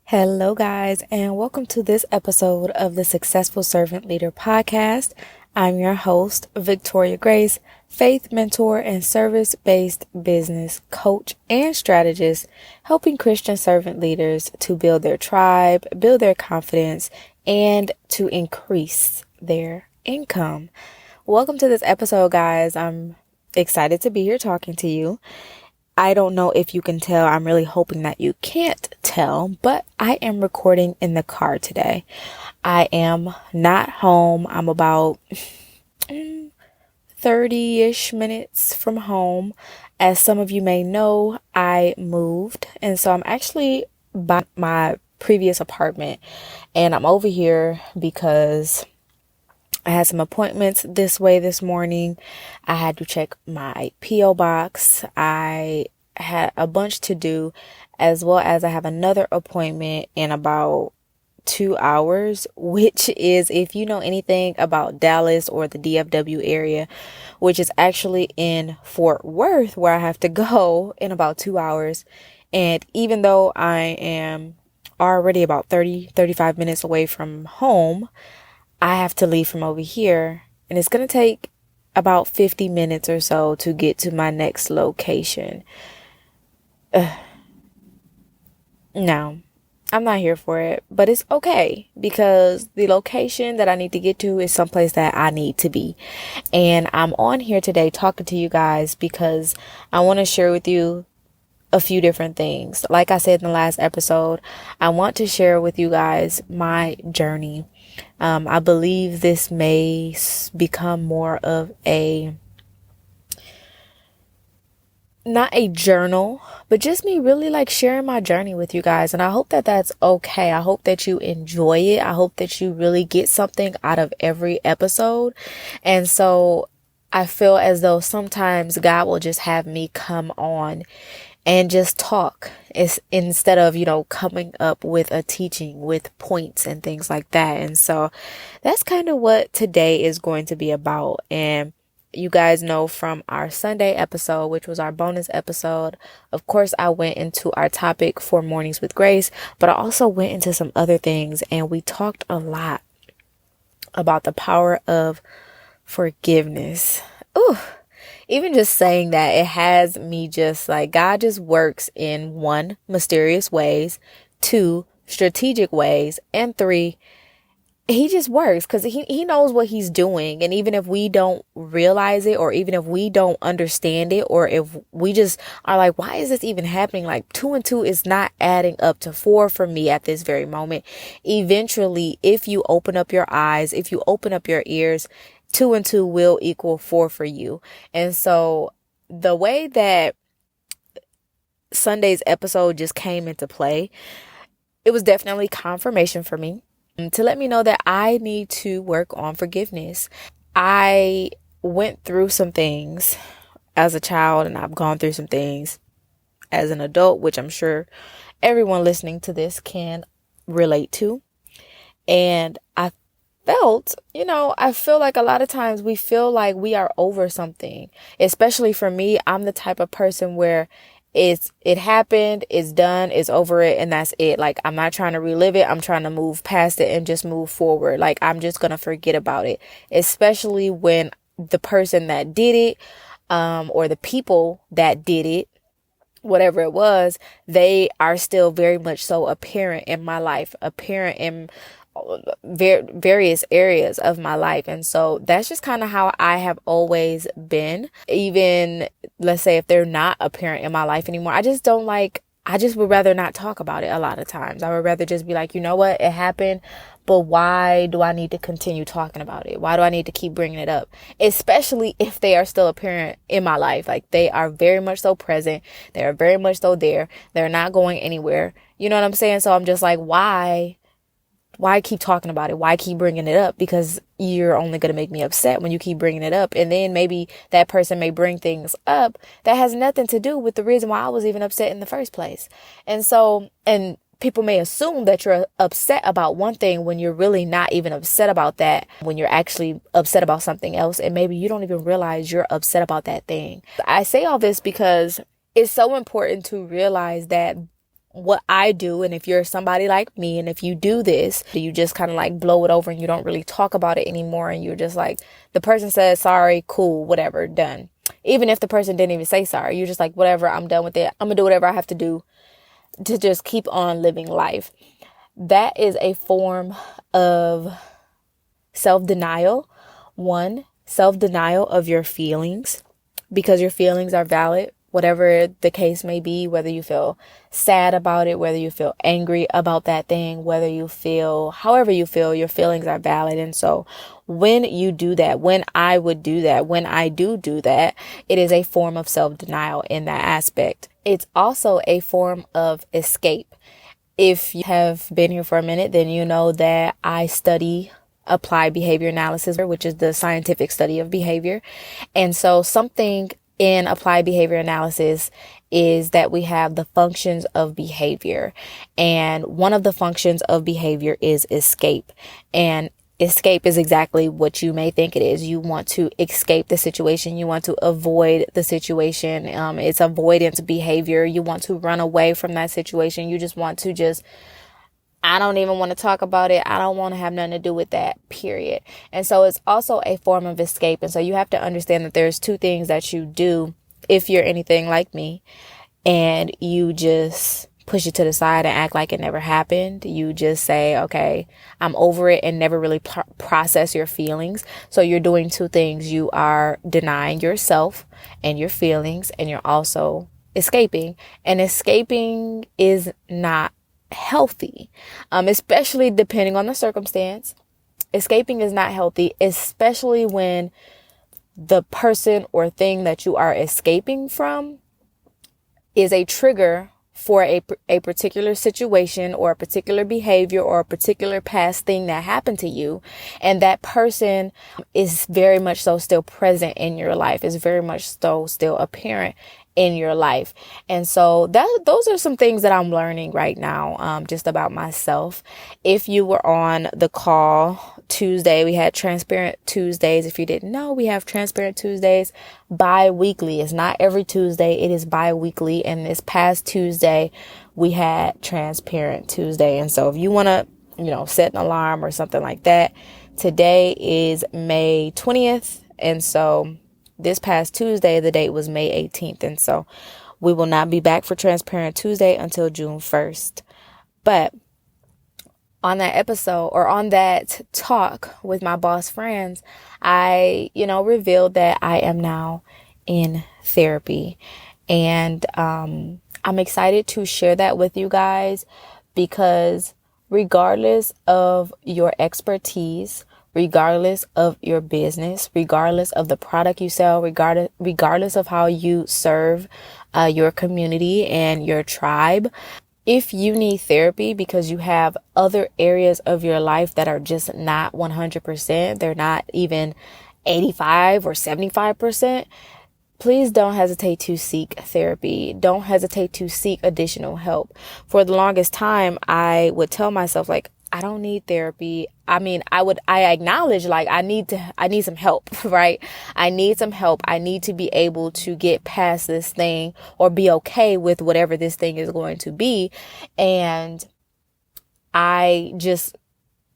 Hello, guys, and welcome to this episode of the Successful Servant Leader podcast. I'm your host, Victoria Grace, faith mentor and service-based business coach and strategist, helping Christian servant leaders to build their tribe, build their confidence, and to increase their income. Welcome to this episode, guys. I'm excited to be here talking to you. I don't know if you can tell. I'm really hoping that you can't tell, but I am recording in the car today. I am not home. I'm about 30-ish minutes from home. As some of you may know, I moved, and so I'm actually by my previous apartment, and I'm over here because I had some appointments this way this morning. I had to check my P.O. box. I had a bunch to do, as well as I have another appointment in about 2 hours, which is, if you know anything about Dallas or the DFW area, which is actually in Fort Worth, where I have to go in about 2 hours. And even though I am already about 35 minutes away from home, I have to leave from over here, and it's going to take about 50 minutes or so to get to my next location. No, I'm not here for it, but it's okay because the location that I need to get to is someplace that I need to be. And I'm on here today talking to you guys because I want to share with you a few different things. Like I said in the last episode, I want to share with you guys my journey. I believe this may become more of not a journal, but just me really like sharing my journey with you guys. And I hope that that's okay. I hope that you enjoy it. I hope that you really get something out of every episode. And so I feel as though sometimes God will just have me come on and just talk instead of, coming up with a teaching with points and things like that. And so that's kind of what today is going to be about. And you guys know from our Sunday episode, which was our bonus episode, of course, I went into our topic for Mornings with Grace, but I also went into some other things, and we talked a lot about the power of forgiveness. Ooh. Even just saying that, it has me just like, God just works in 1, mysterious ways, 2, strategic ways, and 3, he just works because he knows what he's doing. And even if we don't realize it, or even if we don't understand it, or if we just are like, why is this even happening? Like 2 and 2 is not adding up to 4 for me at this very moment. Eventually, if you open up your eyes, if you open up your ears, 2 and 2 will equal 4 for you. And so the way that Sunday's episode just came into play, it was definitely confirmation for me to let me know that I need to work on forgiveness. I went through some things as a child, and I've gone through some things as an adult, which I'm sure everyone listening to this can relate to. And I feel like a lot of times we feel like we are over something. Especially for me, I'm the type of person where it happened, it's done, it's over it, and that's it. Like, I'm not trying to relive it. I'm trying to move past it and just move forward. Like, I'm just going to forget about it. Especially when the person that did it, or the people that did it, whatever it was, they are still very much so apparent in my life, apparent in various areas of my life. And so that's just kind of how I have always been. Even, let's say, if they're not apparent in my life anymore, I just would rather not talk about it a lot of times. I would rather just be like, you know what, it happened, but why do I need to continue talking about it? Why do I need to keep bringing it up? Especially if they are still apparent in my life. Like, they are very much so present. They are very much so there. They're not going anywhere. You know what I'm saying? So I'm just like, why keep talking about it? Why keep bringing it up? Because you're only going to make me upset when you keep bringing it up. And then maybe that person may bring things up that has nothing to do with the reason why I was even upset in the first place. And so, and people may assume that you're upset about one thing when you're really not even upset about that, when you're actually upset about something else. And maybe you don't even realize you're upset about that thing. I say all this because it's so important to realize that what I do, and if you're somebody like me, and if you do this, you just kind of like blow it over and you don't really talk about it anymore. And you're just like, the person says sorry, cool, whatever, done. Even if the person didn't even say sorry, you're just like, whatever, I'm done with it. I'm gonna do whatever I have to do to just keep on living life. That is a form of self-denial. One, self-denial of your feelings, because your feelings are valid, whatever the case may be, whether you feel sad about it, whether you feel angry about that thing, whether you feel, however you feel, your feelings are valid. And so when you do that, when I would do that, when I do that, it is a form of self-denial in that aspect. It's also a form of escape. If you have been here for a minute, then you know that I study applied behavior analysis, which is the scientific study of behavior. And so something in applied behavior analysis is that we have the functions of behavior. And one of the functions of behavior is escape. And escape is exactly what you may think it is. You want to escape the situation. You want to avoid the situation. It's avoidance behavior. You want to run away from that situation. You just want to I don't even want to talk about it. I don't want to have nothing to do with that, period. And so it's also a form of escape. And so you have to understand that there's two things that you do if you're anything like me, and you just push it to the side and act like it never happened. You just say, okay, I'm over it, and never really process your feelings. So you're doing two things. You are denying yourself and your feelings, and you're also escaping. And escaping is not healthy, especially depending on the circumstance. Escaping is not healthy, especially when the person or thing that you are escaping from is a trigger for a particular situation or a particular behavior or a particular past thing that happened to you. And that person is very much so still present in your life, is very much so still apparent in your life. And so those are some things that I'm learning right now, just about myself. If you were on the call Tuesday, we had Transparent Tuesdays. If you didn't know, we have Transparent Tuesdays bi-weekly. It's not every Tuesday, it is bi-weekly. And this past Tuesday, we had Transparent Tuesday. And so if you want to, set an alarm or something like that, today is May 20th. And so this past Tuesday, the date was May 18th. And so we will not be back for Transparent Tuesday until June 1st. But on that episode, or on that talk with my boss friends, I, revealed that I am now in therapy. And I'm excited to share that with you guys, because regardless of your expertise, regardless of your business, regardless of the product you sell, regardless of how you serve your community and your tribe, if you need therapy because you have other areas of your life that are just not 100%, they're not even 85 or 75%, please don't hesitate to seek therapy. Don't hesitate to seek additional help. For the longest time, I would tell myself, like, I don't need therapy. I mean, I acknowledge, like, I need some help, right? I need some help. I need to be able to get past this thing, or be okay with whatever this thing is going to be. And I just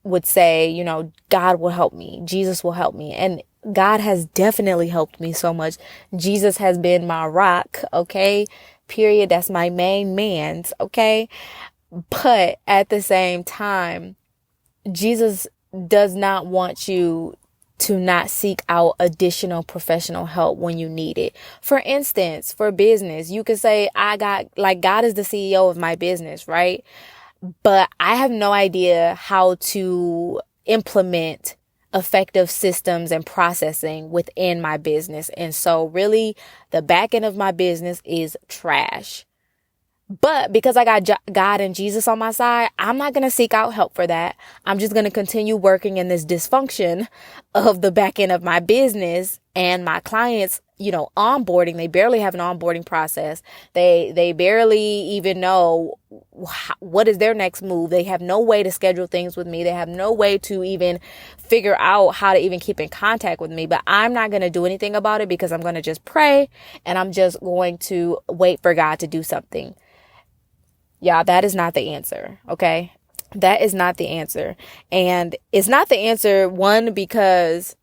would say, God will help me. Jesus will help me. And God has definitely helped me so much. Jesus has been my rock. Okay. Period. That's my main man's. Okay. But at the same time, Jesus does not want you to not seek out additional professional help when you need it. For instance, for business, you could say, God is the CEO of my business, right? But I have no idea how to implement effective systems and processing within my business. And so really, the back end of my business is trash. But because I got God and Jesus on my side, I'm not going to seek out help for that. I'm just going to continue working in this dysfunction of the back end of my business, and my clients, onboarding. They barely have an onboarding process. They barely even know what is their next move. They have no way to schedule things with me. They have no way to even figure out how to even keep in contact with me. But I'm not going to do anything about it, because I'm going to just pray, and I'm just going to wait for God to do something. Y'all, that is not the answer, okay? That is not the answer. And it's not the answer, one, because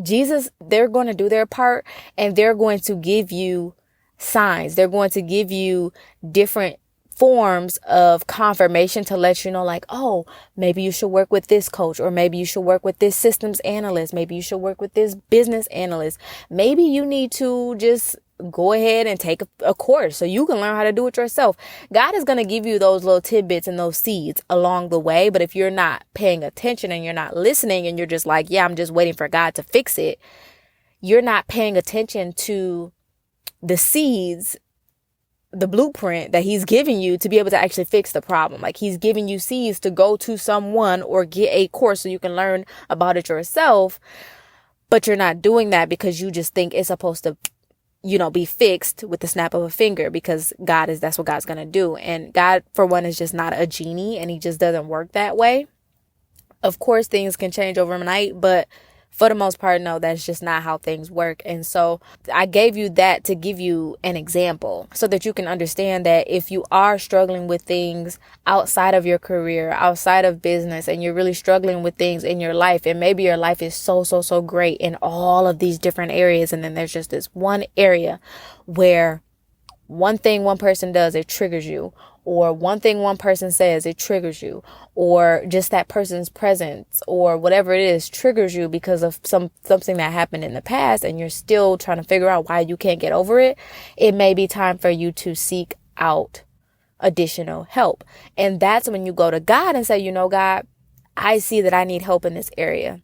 Jesus, they're going to do their part and they're going to give you signs. They're going to give you different forms of confirmation to let you know, like, oh, maybe you should work with this coach, or maybe you should work with this systems analyst. Maybe you should work with this business analyst. Maybe you need to just go ahead and take a course so you can learn how to do it yourself. God is going to give you those little tidbits and those seeds along the way. But if you're not paying attention and you're not listening and you're just like, yeah, I'm just waiting for God to fix it, you're not paying attention to the seeds, the blueprint that he's giving you to be able to actually fix the problem. Like, he's giving you seeds to go to someone or get a course so you can learn about it yourself. But you're not doing that because you just think it's supposed to, be fixed with the snap of a finger, because that's what God's going to do. And God, for one, is just not a genie, and he just doesn't work that way. Of course, things can change overnight, but for the most part, no, that's just not how things work. And so I gave you that to give you an example so that you can understand that if you are struggling with things outside of your career, outside of business, and you're really struggling with things in your life, and maybe your life is so great in all of these different areas, and then there's just this one area where one thing one person does, it triggers you, or one thing one person says, it triggers you, or just that person's presence or whatever it is triggers you because of something that happened in the past, and you're still trying to figure out why you can't get over it. It may be time for you to seek out additional help. And that's when you go to God and say, God, I see that I need help in this area.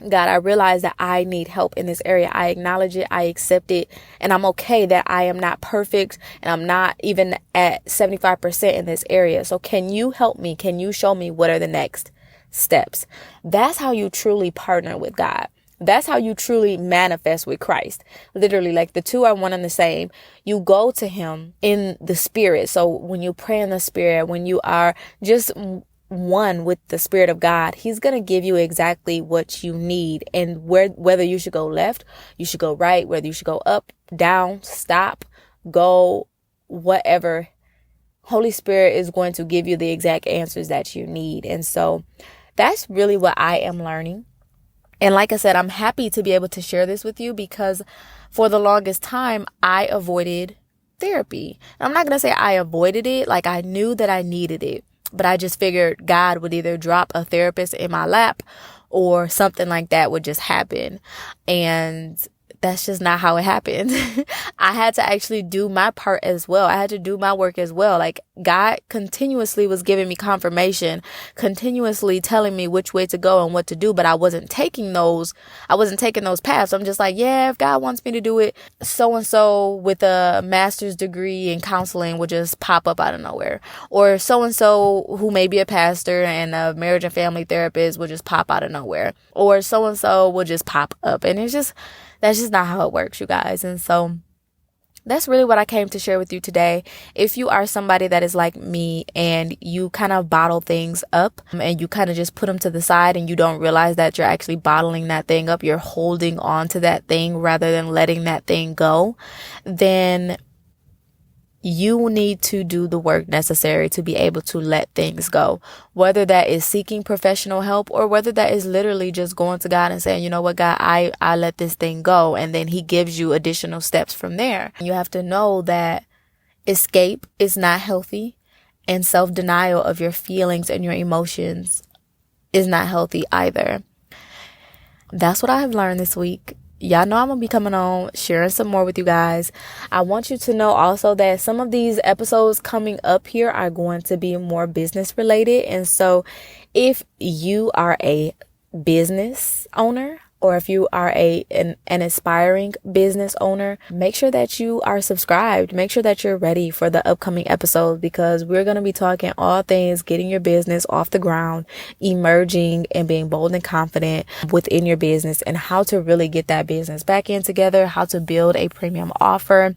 God, I realize that I need help in this area. I acknowledge it. I accept it. And I'm okay that I am not perfect, and I'm not even at 75% in this area. So can you help me? Can you show me what are the next steps? That's how you truly partner with God. That's how you truly manifest with Christ. Literally, like, the two are one and the same. You go to him in the spirit. So when you pray in the spirit, when you are just one with the Spirit of God, he's going to give you exactly what you need, and whether you should go left, you should go right, whether you should go up, down, stop, go, whatever. Holy Spirit is going to give you the exact answers that you need. And so that's really what I am learning. And like I said, I'm happy to be able to share this with you, because for the longest time, I avoided therapy. And I'm not going to say I avoided it. Like, I knew that I needed it, but I just figured God would either drop a therapist in my lap or something like that would just happen. And that's just not how it happened. I had to actually do my part as well. I had to do my work as well. Like, God continuously was giving me confirmation, continuously telling me which way to go and what to do, but I wasn't taking those paths. I'm just like, yeah, if God wants me to do it, so-and-so with a master's degree in counseling would just pop up out of nowhere. Or so-and-so who may be a pastor and a marriage and family therapist would just pop out of nowhere. Or so-and-so would just pop up. And that's just not how it works, you guys. And so that's really what I came to share with you today. If you are somebody that is like me and you kind of bottle things up and you kind of just put them to the side, and you don't realize that you're actually bottling that thing up, you're holding on to that thing rather than letting that thing go, then you need to do the work necessary to be able to let things go. Whether that is seeking professional help, or whether that is literally just going to God and saying, you know what, God, I let this thing go. And then he gives you additional steps from there. You have to know that escape is not healthy, and self-denial of your feelings and your emotions is not healthy either. That's what I have learned this week. Y'all know I'm going to be coming on, sharing some more with you guys. I want you to know also that some of these episodes coming up here are going to be more business related. And so if you are a business owner, or if you are an aspiring business owner, make sure that you are subscribed. Make sure that you're ready for the upcoming episodes, because we're going to be talking all things getting your business off the ground, emerging and being bold and confident within your business, and how to really get that business back in together, how to build a premium offer,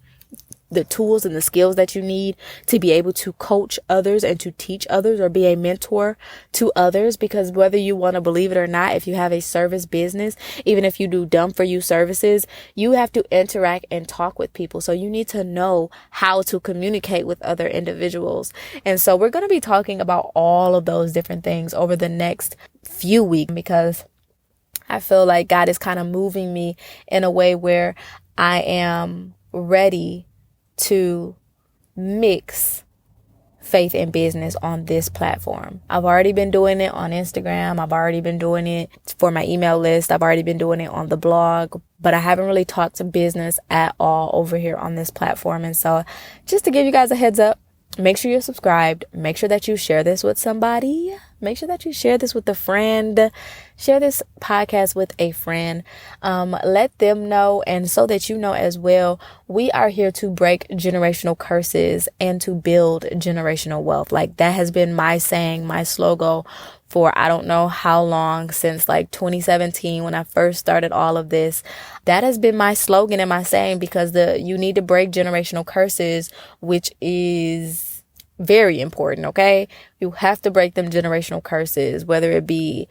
the tools and the skills that you need to be able to coach others and to teach others or be a mentor to others. Because whether you want to believe it or not, if you have a service business, even if you do done for you services, you have to interact and talk with people. So you need to know how to communicate with other individuals. And so we're going to be talking about all of those different things over the next few weeks, because I feel like God is kind of moving me in a way where I am ready to mix faith and business on this platform. I've already been doing it on Instagram. I've already been doing it for my email list. I've already been doing it on the blog, but I haven't really talked to business at all over here on this platform. And so just to give you guys a heads up, make sure you're subscribed. Make sure that you share this with somebody. Make sure that you share this with a friend. Share this podcast with a friend. Let them know, and so that you know as well, we are here to break generational curses and to build generational wealth. Like, that has been my saying, my slogan for I don't know how long, since like 2017 when I first started all of this. That has been my slogan and my saying, because you need to break generational curses, which is very important. Okay. You have to break them generational curses, whether it be,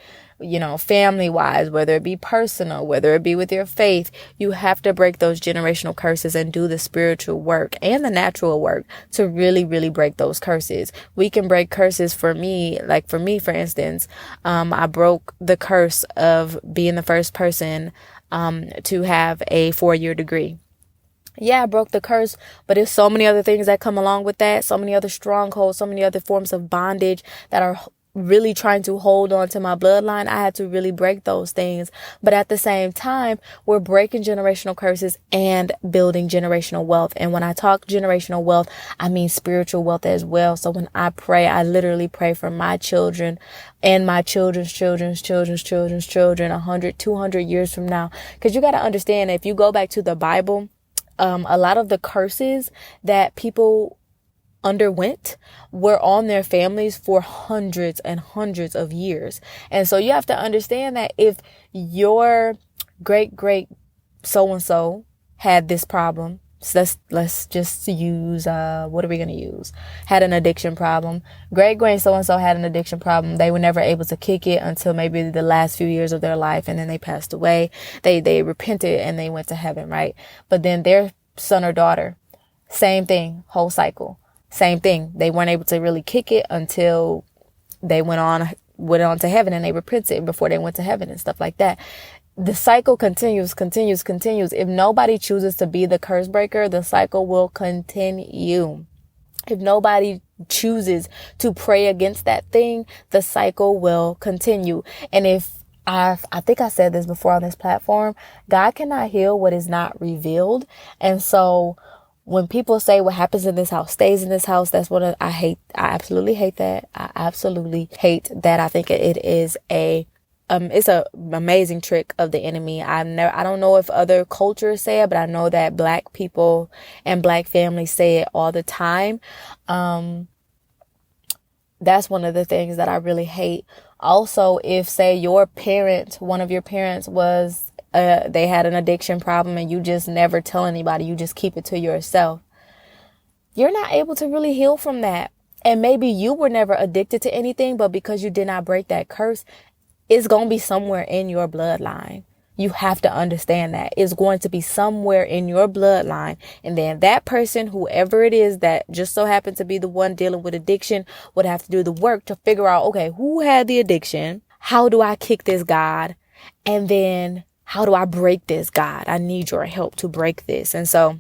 family wise, whether it be personal, whether it be with your faith. You have to break those generational curses and do the spiritual work and the natural work to really, really break those curses. We can break curses. For me, for instance, I broke the curse of being the first person to have a 4-year degree. Yeah, I broke the curse, but there's so many other things that come along with that. So many other strongholds, so many other forms of bondage that are really trying to hold on to my bloodline. I had to really break those things. But at the same time, we're breaking generational curses and building generational wealth. And when I talk generational wealth, I mean spiritual wealth as well. So when I pray, I literally pray for my children and my children's children's children's children's children 100, 200 years from now. Because you got to understand, if you go back to the Bible, a lot of the curses that people underwent were on their families for hundreds and hundreds of years. And so you have to understand that if your great so-and-so had this problem, so let's just use, what are we going to use? Had an addiction problem. Great so-and-so had an addiction problem. They were never able to kick it until maybe the last few years of their life. And then they passed away. They repented and they went to heaven, right? But then their son or daughter, same thing, whole cycle, same thing. They weren't able to really kick it until they went on to heaven and they repented before they went to heaven and stuff like that. The cycle continues. If nobody chooses to be the curse breaker, the cycle will continue. If nobody chooses to pray against that thing, the cycle will continue. And I think I said this before on this platform, God cannot heal what is not revealed. And so when people say what happens in this house stays in this house, that's what I hate. I absolutely hate that. I think it is it's a amazing trick of the enemy. I don't know if other cultures say it, but I know that Black people and Black families say it all the time. That's one of the things that I really hate. Also, if say one of your parents was, they had an addiction problem and you just never tell anybody, you just keep it to yourself, you're not able to really heal from that. And maybe you were never addicted to anything, but because you did not break that curse, it's going to be somewhere in your bloodline. You have to understand that it's going to be somewhere in your bloodline. And then that person, whoever it is that just so happened to be the one dealing with addiction, would have to do the work to figure out, okay, who had the addiction? How do I kick this, God? And then how do I break this, God? I need your help to break this. And so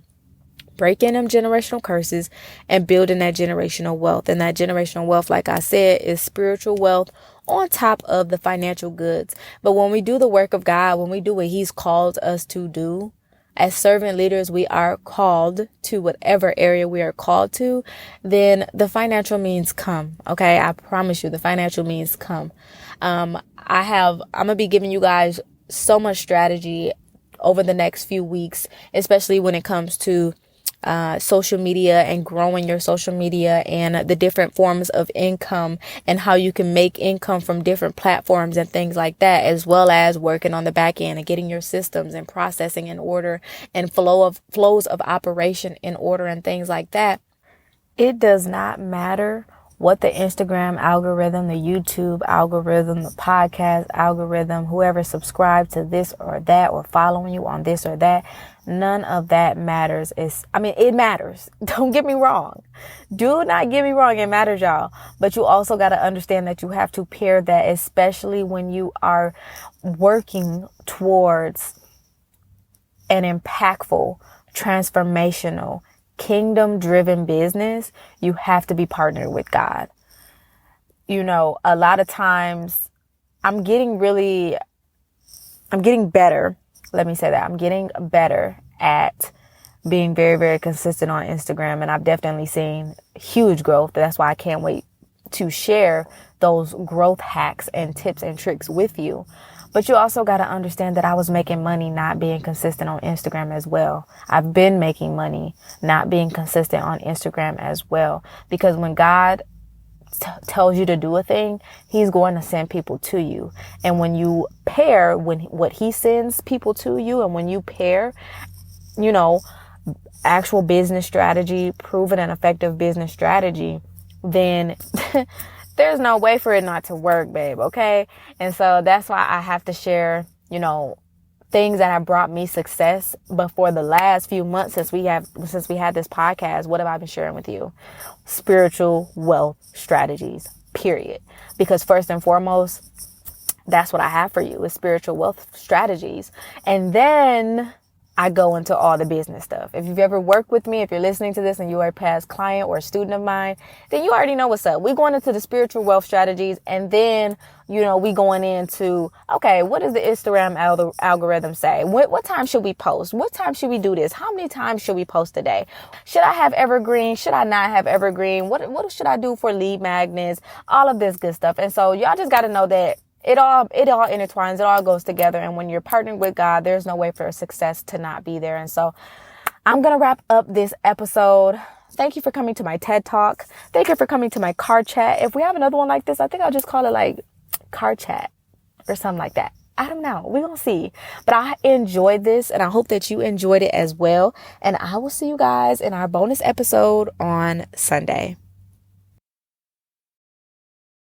breaking them generational curses and building that generational wealth. And that generational wealth, like I said, is spiritual wealth on top of the financial goods. But when we do the work of God, when we do what He's called us to do, as servant leaders, we are called to whatever area we are called to, then the financial means come. Okay. I promise you the financial means come. I'm going to be giving you guys so much strategy over the next few weeks, especially when it comes to social media and growing your social media and the different forms of income and how you can make income from different platforms and things like that, as well as working on the back end and getting your systems and processing in order and flows of operation in order and things like that. It does not matter what the Instagram algorithm, the YouTube algorithm, the podcast algorithm, whoever subscribed to this or that or following you on this or that, none of that matters. It matters. Don't get me wrong. Do not get me wrong. It matters, y'all. But you also got to understand that you have to pair that, especially when you are working towards an impactful, transformational, kingdom-driven business. You have to be partnered with God. A lot of times I'm getting better. Let me say that. I'm getting better at being very, very consistent on Instagram. And I've definitely seen huge growth. That's why I can't wait to share those growth hacks and tips and tricks with you. But you also got to understand that I was making money not being consistent on Instagram as well. I've been making money not being consistent on Instagram as well. Because when God tells you to do a thing, he's going to send people to you. And when you pair what he sends people to you, and when you pair, actual business strategy, proven and effective business strategy, then there's no way for it not to work, babe. Okay. And so that's why I have to share, things that have brought me success. But for the last few months, since we had this podcast, what have I been sharing with you? Spiritual wealth strategies, period. Because first and foremost, that's what I have for you, is spiritual wealth strategies. And then I go into all the business stuff. If you've ever worked with me, if you're listening to this and you are a past client or a student of mine, then you already know what's up. We're going into the spiritual wealth strategies, and then, we going into, okay, what does the Instagram algorithm say? What time should we post? What time should we do this? How many times should we post a day? Should I have evergreen? Should I not have evergreen? What should I do for lead magnets? All of this good stuff. And so y'all just got to know that it all intertwines. It all goes together. And when you're partnering with God, there's no way for success to not be there. And so I'm going to wrap up this episode. Thank you for coming to my TED Talk. Thank you for coming to my car chat. If we have another one like this, I think I'll just call it like car chat or something like that. I don't know. We're going to see. But I enjoyed this, and I hope that you enjoyed it as well. And I will see you guys in our bonus episode on Sunday.